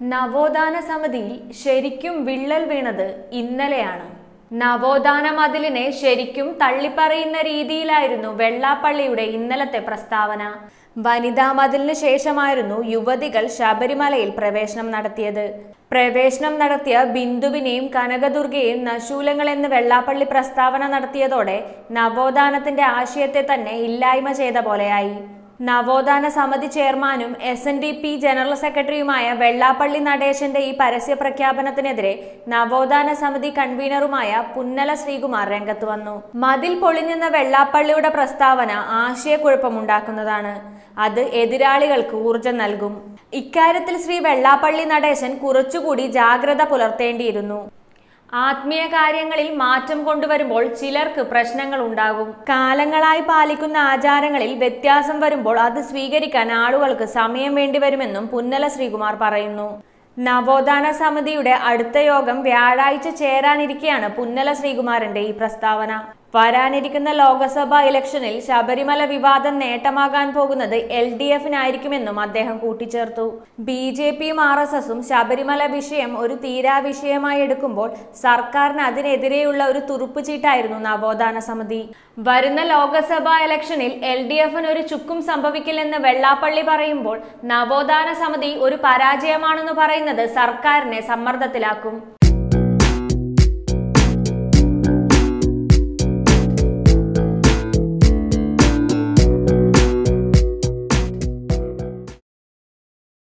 നവോത്ഥാന സമിതിയിൽ ശരിക്കും വിള്ളൽ വീണത് ഇന്നലെയാണ്. നവോത്ഥാന മതിലിനെ ശരിക്കും തള്ളിപ്പറയുന്ന രീതിയിലായിരുന്നു വെള്ളാപ്പള്ളിയുടെ ഇന്നലത്തെ പ്രസ്താവന. വനിതാ മതിലിന് ശേഷമായിരുന്നു യുവതികൾ ശബരിമലയിൽ പ്രവേശനം നടത്തിയത്. പ്രവേശനം നടത്തിയ ബിന്ദുവിനെയും കനകദുർഗയെയും നശൂലങ്ങളെന്ന് വെള്ളാപ്പള്ളി പ്രസ്താവന നടത്തിയതോടെ നവോത്ഥാനത്തിന്റെ ആശയത്തെ തന്നെ ഇല്ലായ്മ ചെയ്ത പോലെയായി. നവോത്ഥാന സമിതി ചെയർമാനും SNDP ജനറൽ സെക്രട്ടറിയുമായ വെള്ളാപ്പള്ളി നടേശന്റെ ഈ പരസ്യ പ്രഖ്യാപനത്തിനെതിരെ നവോത്ഥാന സമിതി കൺവീനറുമായ പുന്നല ശ്രീകുമാർ രംഗത്ത് വന്നു. മതിൽ പൊളിഞ്ഞെന്ന വെള്ളാപ്പള്ളിയുടെ പ്രസ്താവന ആശയക്കുഴപ്പമുണ്ടാക്കുന്നതാണ്. അത് എതിരാളികൾക്ക് ഊർജം നൽകും. ഇക്കാര്യത്തിൽ ശ്രീ വെള്ളാപ്പള്ളി നടേശൻ കുറച്ചുകൂടി ജാഗ്രത പുലർത്തേണ്ടിയിരുന്നു. ആത്മീയ കാര്യങ്ങളിൽ മാറ്റം കൊണ്ടുവരുമ്പോൾ ചിലർക്ക് പ്രശ്നങ്ങൾ ഉണ്ടാകും. കാലങ്ങളായി പാലിക്കുന്ന ആചാരങ്ങളിൽ വ്യത്യാസം വരുമ്പോൾ അത് സ്വീകരിക്കാൻ ആളുകൾക്ക് സമയം വേണ്ടിവരുമെന്നും പുന്നല ശ്രീകുമാർ പറയുന്നു. നവോത്ഥാന സമിതിയുടെ അടുത്ത യോഗം വ്യാഴാഴ്ച ചേരാനിരിക്കെയാണ് പുന്നല ശ്രീകുമാറിന്റെ ഈ പ്രസ്താവന. വരാനിരിക്കുന്ന ലോക്സഭാ ഇലക്ഷനിൽ ശബരിമല വിവാദം നേട്ടമാകാൻ പോകുന്നത് LDFനായിരിക്കുമെന്നും അദ്ദേഹം കൂട്ടിച്ചേർത്തു. BJPയും RSSും ശബരിമല വിഷയം ഒരു തീരാ വിഷയമായി എടുക്കുമ്പോൾ സർക്കാരിന് അതിനെതിരെയുള്ള ഒരു തുറുപ്പുചീട്ടായിരുന്നു നവോത്ഥാന സമിതി. വരുന്ന ലോക്സഭാ ഇലക്ഷനിൽ LDFന് ഒരു ചുക്കും സംഭവിക്കില്ലെന്ന് വെള്ളാപ്പള്ളി പറയുമ്പോൾ നവോത്ഥാന സമിതി ഒരു പരാജയമാണെന്ന് പറയുന്നത് സർക്കാരിനെ സമ്മർദ്ദത്തിലാക്കും.